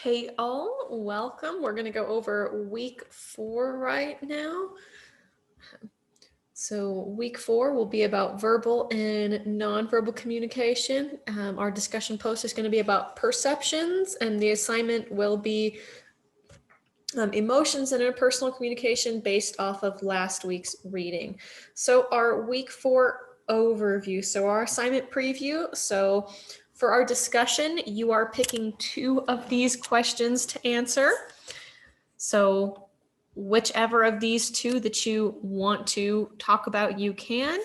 Hey all, welcome. We're going to go over week 4 right now. So week 4 will be about verbal and nonverbal communication. Our discussion post is going to be about perceptions, and the assignment will be emotions and interpersonal communication based off of last week's reading. So our week 4 overview. So our assignment preview. So for our discussion, you are picking 2 of these questions to answer. So whichever of these 2 that you want to talk about, you can.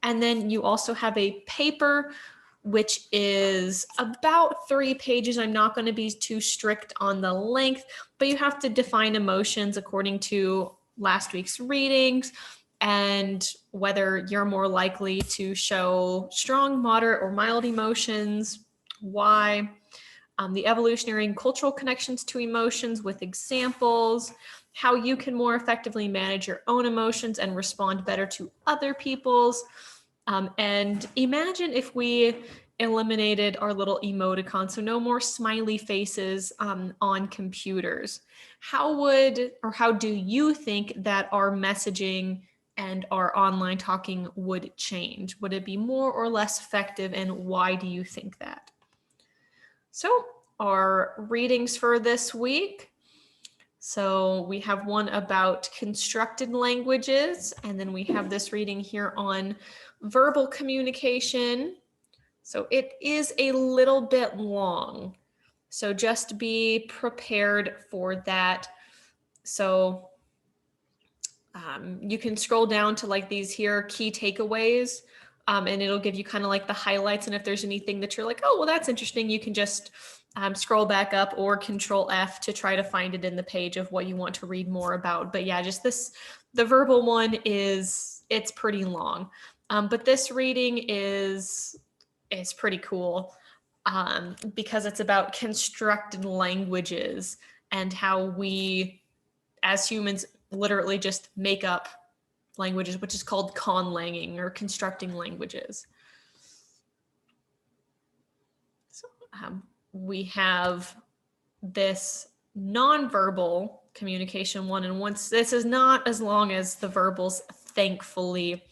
And then you also have a paper which is about 3 pages. I'm not going to be too strict on the length, but you have to define emotions according to last week's readings and whether you're more likely to show strong, moderate, or mild emotions, why, the evolutionary and cultural connections to emotions with examples, how you can more effectively manage your own emotions and respond better to other people's. And imagine if we eliminated our little emoticons, so no more smiley faces on computers. How do you think that our messaging and our online talking would change? Would it be more or less effective, and why do you think that? So our readings for this week. So we have one about constructed languages, and then we have this reading here on verbal communication. So it is a little bit long, so just be prepared for that. So you can scroll down to like these here key takeaways, and it'll give you kind of like the highlights. And if there's anything that you're like, oh, well, that's interesting, you can just scroll back up or Control F to try to find it in the page of what you want to read more about. But yeah, just the verbal one it's pretty long. But this reading is pretty cool because it's about constructed languages and how we as humans literally just make up languages, which is called conlanging or constructing languages. So we have this nonverbal communication one, and once this is not as long as the verbals, thankfully.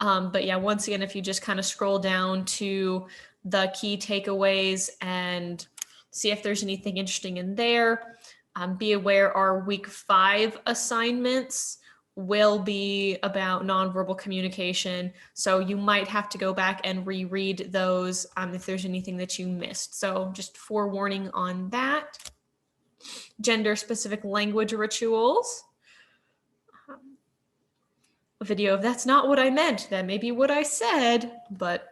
But yeah, once again, if you just kind of scroll down to the key takeaways and see if there's anything interesting in there. Be aware our week 5 assignments will be about nonverbal communication. So you might have to go back and reread those if there's anything that you missed. So just forewarning on that. Gender specific language rituals. A video of that's not what I meant. That may be what I said, but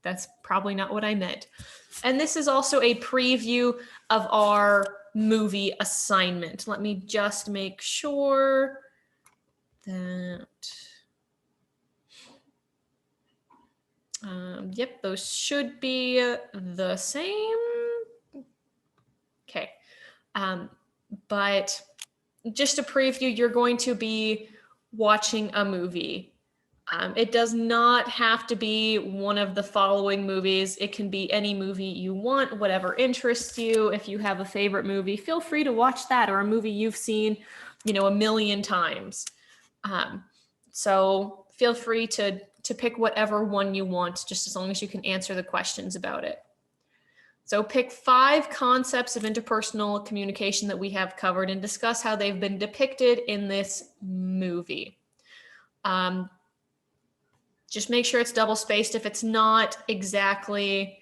that's probably not what I meant. And this is also a preview of our movie assignment. Let me just make sure that, yep, those should be the same. Okay. But just a preview, you're going to be watching a movie. It does not have to be one of the following movies. It can be any movie you want, whatever interests you. If you have a favorite movie, feel free to watch that, or a movie you've seen, a million times. So feel free to pick whatever one you want, just as long as you can answer the questions about it. So pick 5 concepts of interpersonal communication that we have covered and discuss how they've been depicted in this movie. Just make sure it's double spaced. If it's not exactly,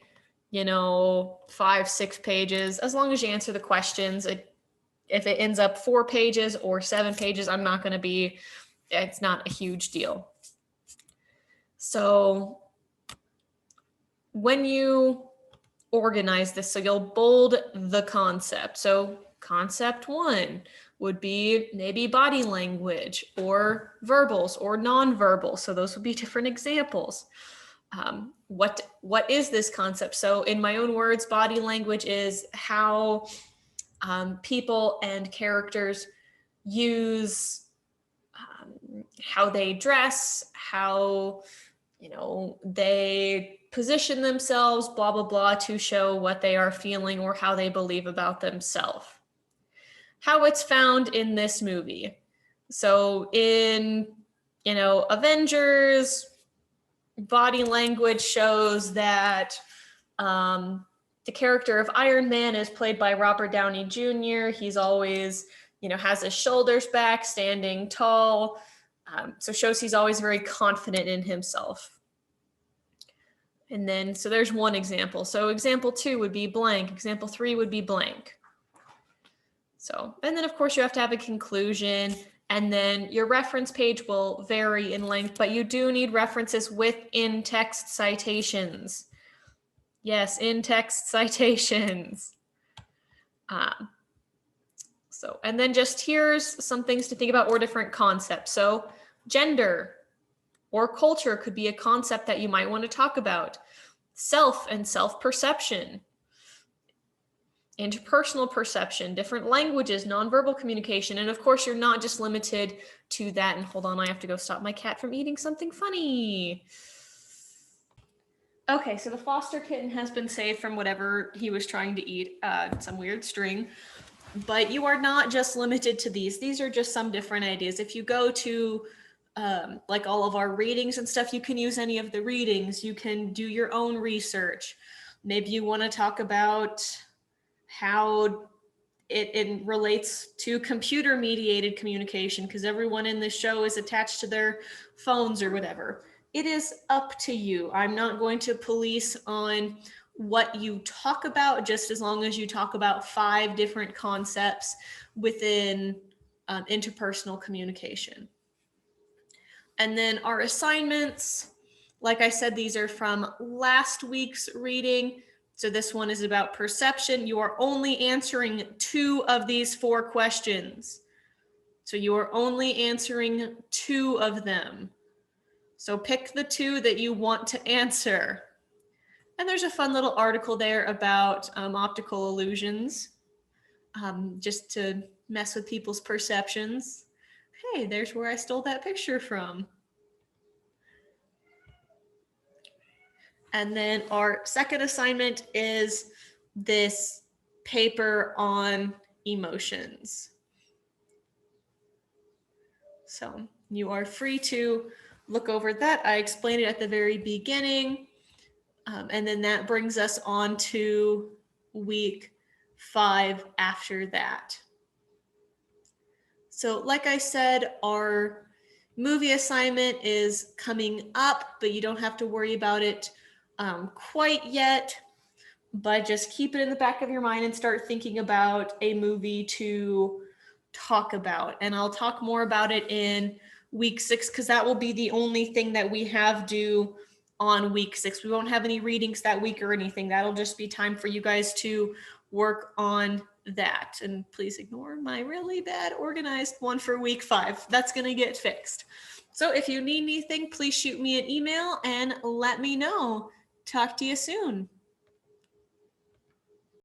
5-6 pages, as long as you answer the questions. If it ends up 4 pages or 7 pages, it's not a huge deal. So when you organize this, so you'll bold the concept. So concept 1 would be maybe body language or verbals or nonverbal. So those would be different examples. What is this concept? So in my own words, body language is how people and characters use how they dress, how they position themselves, blah, blah, blah, to show what they are feeling or how they believe about themselves. How it's found in this movie. So in, Avengers, body language shows that the character of Iron Man is played by Robert Downey Jr. He's always, has his shoulders back, standing tall. So shows he's always very confident in himself. And then, so there's one example. So example 2 would be blank. Example 3 would be blank. So, and then of course you have to have a conclusion, and then your reference page will vary in length, but you do need references with in-text citations. Yes, in-text citations. And then just here's some things to think about, or different concepts. So gender or culture could be a concept that you might want to talk about. Self and self-perception. Interpersonal perception, different languages, nonverbal communication, and of course you're not just limited to that. And hold on, I have to go stop my cat from eating something funny. Okay, so the foster kitten has been saved from whatever he was trying to eat, some weird string. But you are not just limited to these. These are just some different ideas. If you go to like all of our readings and stuff, you can use any of the readings. You can do your own research. Maybe you want to talk about how it relates to computer mediated communication, because everyone in this show is attached to their phones or whatever. It is up to you. I'm not going to police on what you talk about, just as long as you talk about 5 different concepts within interpersonal communication. And then our assignments, like I said, these are from last week's reading. So this one is about perception. You are only answering 2 of these 4 questions. So you are only answering 2 of them. So pick the 2 that you want to answer. And there's a fun little article there about optical illusions, just to mess with people's perceptions. Hey, there's where I stole that picture from. And then our second assignment is this paper on emotions. So you are free to look over that. I explained it at the very beginning. And then that brings us on to week 5 after that. So like I said, our movie assignment is coming up, but you don't have to worry about it quite yet, but just keep it in the back of your mind and start thinking about a movie to talk about. And I'll talk more about it in week 6, because that will be the only thing that we have due on week 6. We won't have any readings that week or anything. That'll just be time for you guys to work on that. And please ignore my really bad organized one for week 5. That's going to get fixed. So if you need anything, please shoot me an email and let me know. Talk to you soon.